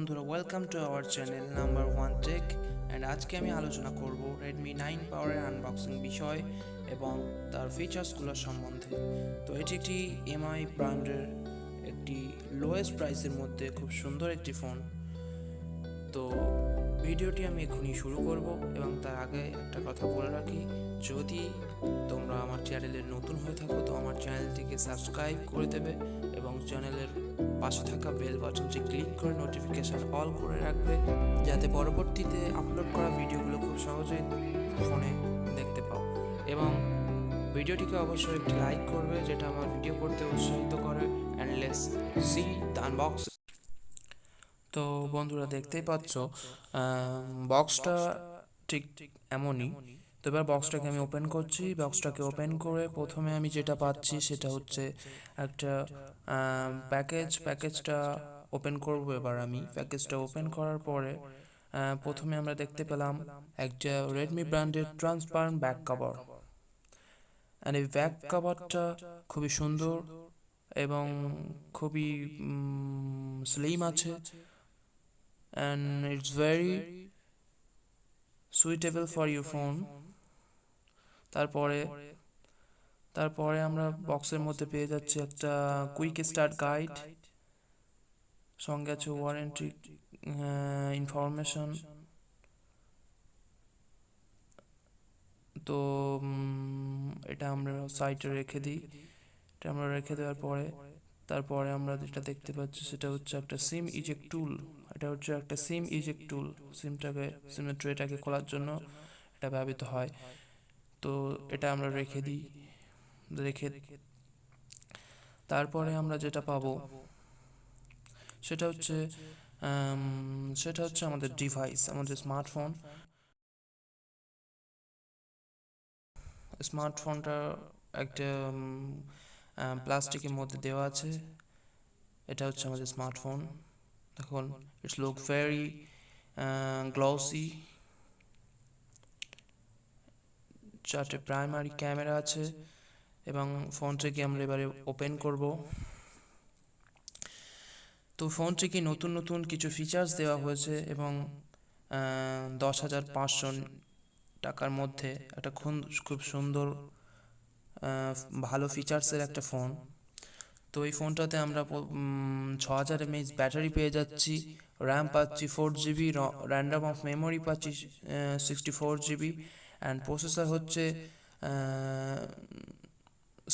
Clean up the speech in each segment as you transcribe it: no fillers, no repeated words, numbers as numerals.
বন্ধুরা, welcome to our channel number 1 tech. And আজকে আমি আলোচনা করব রেডমি 9 পাওয়ারের আনবক্সিং বিষয় এবং তার ফিচার্সগুলো সম্বন্ধে। তো এটি একটি এমআই ব্র্যান্ডের একটি লোয়েস্ট প্রাইসের মধ্যে খুব সুন্দর একটি ফোন। তো ভিডিওটি আমি এখনই শুরু করব এবং তার আগে একটা কথা বলে রাখি, যদি তোমরা আমার চ্যানেলে নতুন হয়ে থাকো তো আমার চ্যানেলটিকে সাবস্ক্রাইব করে দেবে এবং চ্যানেলের পাশে থাকা বেল বাটনটি ক্লিক করে নোটিফিকেশান অল করে রাখবে, যাতে পরবর্তীতে আপলোড করা ভিডিওগুলো খুব সহজেই ফোনে দেখতে পাও। এবং ভিডিওটিকে অবশ্যই একটি লাইক করবে, যেটা আমার ভিডিও করতে উৎসাহিত করে। And let's see the unbox. তো বন্ধুরা, দেখতেই পাচ্ছ বক্সটা ঠিক এমনই। তো এবার বক্সটাকে আমি ওপেন করছি। বক্সটাকে ওপেন করে প্রথমে আমি যেটা পাচ্ছি সেটা হচ্ছে একটা প্যাকেজটা ওপেন করব। এবার আমি প্যাকেজটা ওপেন করার পরে প্রথমে আমরা দেখতে পেলাম একটা রেডমি ব্র্যান্ডের ট্রান্সপারেন্ট ব্যাক কভার। অ্যান্ড এই ব্যাক কভারটা খুবই সুন্দর এবং খুবই স্লিম আছে, and it's very suitable for your phone. তারপরে আমরা বক্সের মধ্যে পেয়ে যাচ্ছি একটা কুইক স্টার্ট গাইড, সঙ্গে আছে ওয়ারেন্টি ইনফরমেশন। তো এটা আমরা সাইটে রেখে দিই। এটা আমরা রেখে দেওয়ার পরে তারপরে আমরা যেটা দেখতে পাচ্ছি সেটা হচ্ছে একটা সিম ইজেক্ট টুল। এটা হচ্ছে একটা সিম ইজেক্ট টুল। সিমের ট্রেটাকে খোলার জন্য এটা ব্যবহৃত হয়। তো এটা আমরা রেখে তারপরে আমরা যেটা পাবো সেটা হচ্ছে আমাদের ডিভাইস, আমাদের স্মার্টফোনটা একটা প্লাস্টিকের মধ্যে দেওয়া আছে। এটা হচ্ছে আমাদের স্মার্টফোন। দেখুন, ইটস লুক ভেরি গ্লসি। চারটে প্রাইমারি ক্যামেরা আছে এবং ফোনটিকে আমরা এবারে ওপেন করব। তো ফোনটিকে নতুন কিছু ফিচার্স দেওয়া হয়েছে এবং 10,500 টাকার মধ্যে একটা খুব সুন্দর ভালো ফিচার্সের একটা ফোন। তো এই ফোনটাতে আমরা 6000 mAh ব্যাটারি পেয়ে যাচ্ছি, র্যাম পাচ্ছি 4GB, র্যান্ডম অফ মেমোরি পাচ্ছি 64GB, অ্যান্ড প্রসেসর হচ্ছে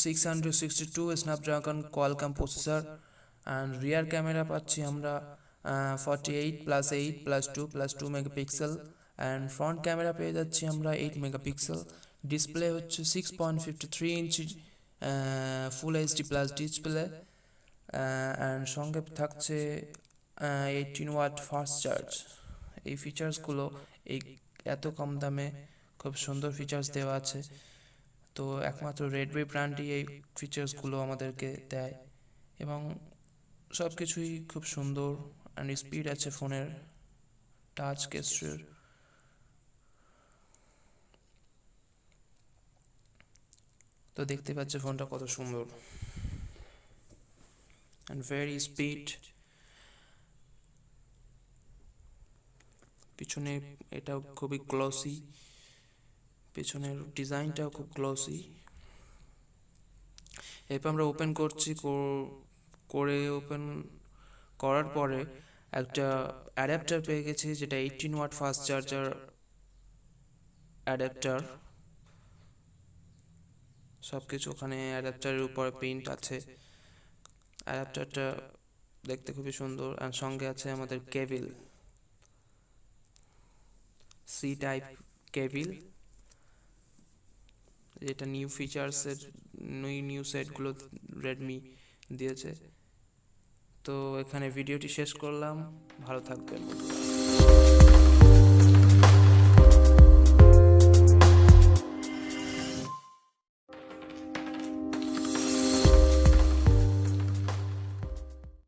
662 Snapdragon Qualcomm processor. And rear camera পাচ্ছি আমরা 48+8+2+2 মেগাপিক্সেল, অ্যান্ড ফ্রন্ট ক্যামেরা পেয়ে যাচ্ছি আমরা 8 মেগাপিক্সেল। ডিসপ্লে হচ্ছে 6.53 ইঞ্চি full HD plus display, and সঙ্গে থাকছে 18 ওয়াট ফাস্ট চার্জ। এই ফিচার্সগুলো এত কম দামে খুব সুন্দর ফিচার্স দেওয়া আছে। তো একমাত্র রেডমি ব্র্যান্ডই এই ফিচার্সগুলো আমাদেরকে দেয় এবং সব কিছুই খুব সুন্দর। অ্যান্ড স্পিড আছে ফোনের, টাচ গেস্টার। তো দেখতে পাচ্ছে ফোনটা কত সুন্দর অ্যান্ড ভেরি স্পিড। পিছনে এটাও খুবই গ্লসি, পেছনের ডিজাইনটাও খুব গ্লসি। এরপর আমরা ওপেন করছি। ওপেন করার পরে একটা অ্যাডাপ্টার পেয়ে গেছি, যেটা 18 ওয়াট ফাস্ট চার্জার অ্যাডাপ্টার। সব কিছু ওখানে অ্যাডাপ্টারের উপরে প্রিন্ট আছে। অ্যাডাপ্টারটা দেখতে খুবই সুন্দর। আর সঙ্গে আছে আমাদের কেবিল, সি টাইপ কেবিল, যেটা নিউ ফিচার্সের নিউ সেটগুলো রেডমি দিয়েছে। তো এখানে ভিডিওটি শেষ করলাম। ভালো থাকবেন।